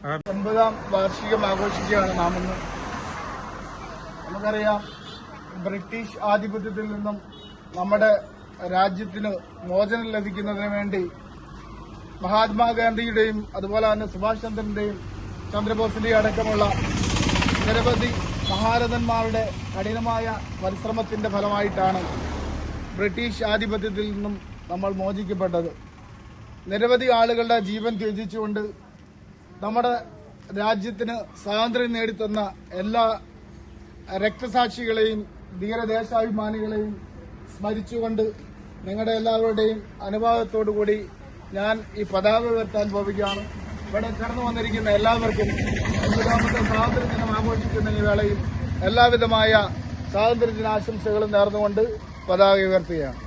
9ാം വാർഷികം ആഘോഷിക്കുകയാണ് നാം ഇന്ന്. നമുക്കറിയാം, ബ്രിട്ടീഷ് ആധിപത്യത്തിൽ നിന്നും നമ്മുടെ രാജ്യത്തിന് മോചനം ലഭിക്കുന്നതിന് വേണ്ടി മഹാത്മാഗാന്ധിയുടെയും അതുപോലെ തന്നെ സുഭാഷ് ചന്ദ്രന്റെയും ചന്ദ്രബോസിന്റെയും അടക്കമുള്ള നിരവധി മഹാരഥന്മാരുടെ കഠിനമായ പരിശ്രമത്തിന്റെ ഫലമായിട്ടാണ് ബ്രിട്ടീഷ് ആധിപത്യത്തിൽ നിന്നും നമ്മൾ മോചിക്കപ്പെട്ടത്. നിരവധി ആളുകളുടെ ജീവൻ ത്യജിച്ചുകൊണ്ട് നമ്മുടെ രാജ്യത്തിന് സ്വാതന്ത്ര്യം നേടിത്തന്ന എല്ലാ രക്തസാക്ഷികളെയും ധീരദേശാഭിമാനികളെയും സ്മരിച്ചുകൊണ്ട് നിങ്ങളുടെ എല്ലാവരുടെയും അനുവാദത്തോടുകൂടി ഞാൻ ഈ പതാക ഉയർത്താൻ പോവുകയാണ്. ഇവിടെ കടന്നു വന്നിരിക്കുന്ന എല്ലാവർക്കും 50ാമത്തെ സ്വാതന്ത്ര്യദിനം ആഘോഷിക്കുന്ന ഈ വേളയിൽ എല്ലാവിധമായ സ്വാതന്ത്ര്യദിനാശംസകളും നേർന്നുകൊണ്ട് പതാക ഉയർത്തുകയാണ്.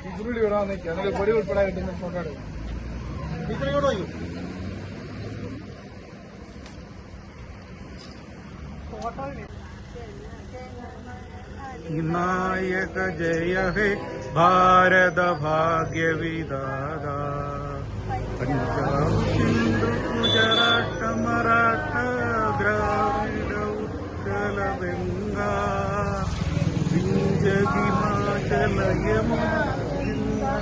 ഇതിലൂടെ വിടാൻ നിൽക്കുക, അതിൽ പൊടി ഉൾപ്പെടെ കിട്ടുന്ന ഫോട്ടോ എടുക്കും. नायक जय हे भारत भाग्य विधाता पंजाब सिंधु गुजरात मराठा द्राविड उत्कल गंगा विंध्य हिमाचल यमुना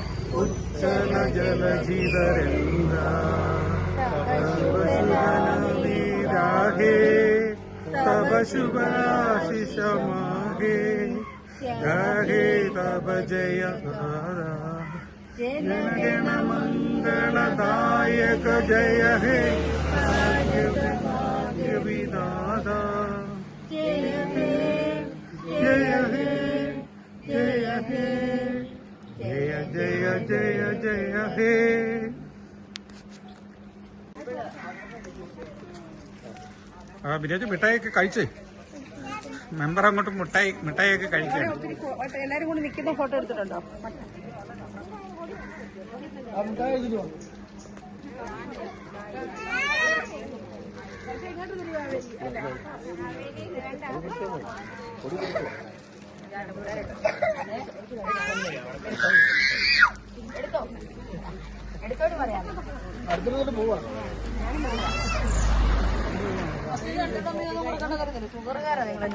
उच्चल जलधिरंगा तब शुभ आशीष मागे गाहे तब जय धारा जन गण मंगलदायक जय हे भाग्य विधाता जय हे जय हे जय हे जय जय जय जय हे. ബിരാജ് മിഠായിയൊക്കെ കഴിച്ചേ? മെമ്പർ അങ്ങോട്ട് മിഠായിയൊക്കെ കഴിക്കാം. എല്ലാരും കൂടി നിൽക്കുന്ന ഫോട്ടോ എടുത്തിട്ടുണ്ടോ? എടുത്തോട്ട് പറയാം. അടുത്തോട്ട് പോവാ. ഷുഗറുകാരാ നിങ്ങൾ.